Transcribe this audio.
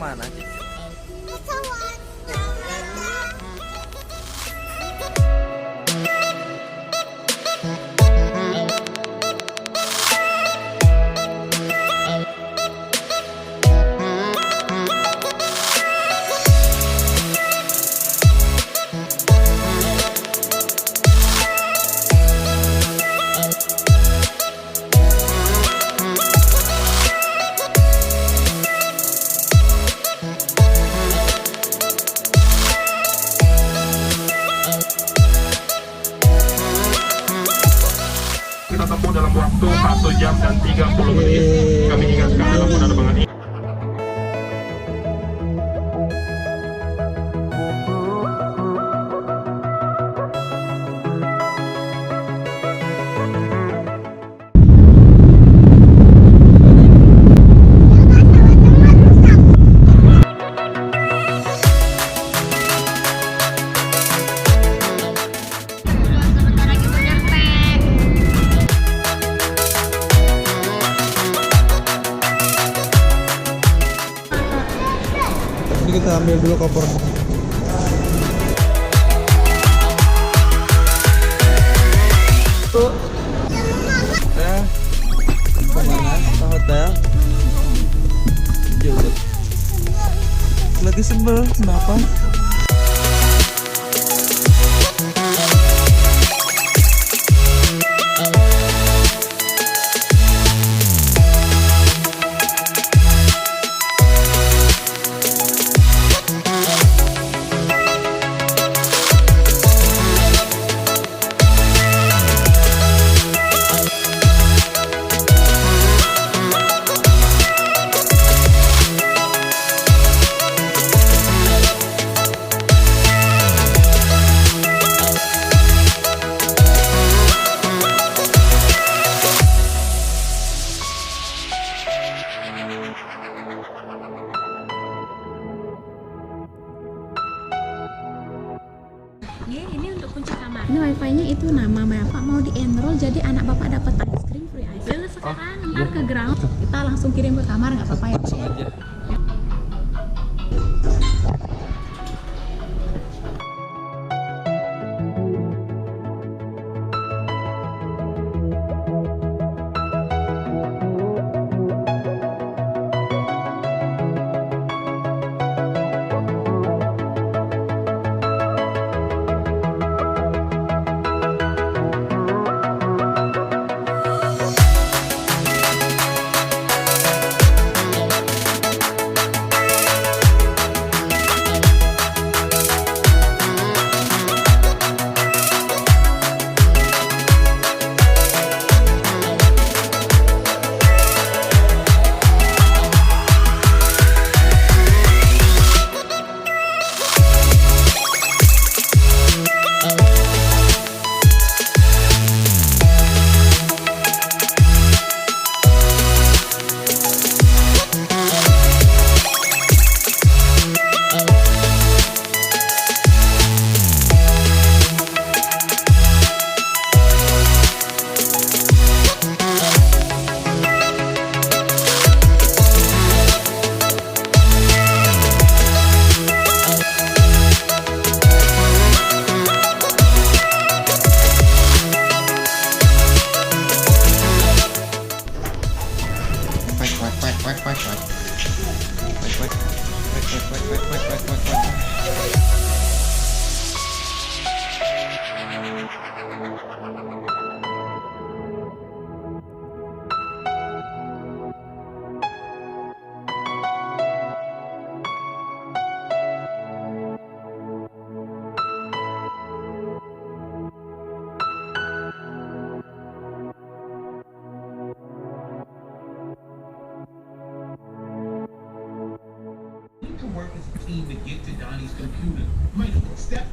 mana sih? Kita tempuh dalam waktu 1 jam dan 30 menit. Kami ingatkan dalam penerbangan ini. Ini kita ambil dulu kopernya. Tuh. Ya. Kemana? Ke hotel. Jauh. Lagi sebel. Kenapa? Ini untuk kunci kamar. Ini wifi-nya itu nama bapak mau di-enroll jadi anak bapak dapat ice cream free ice cream. Sekarang ntar ke ground kita langsung kirim ke kamar nggak apa-apa ya? Langsung aja. To work as a team to get to Donnie's computer. Michael, step.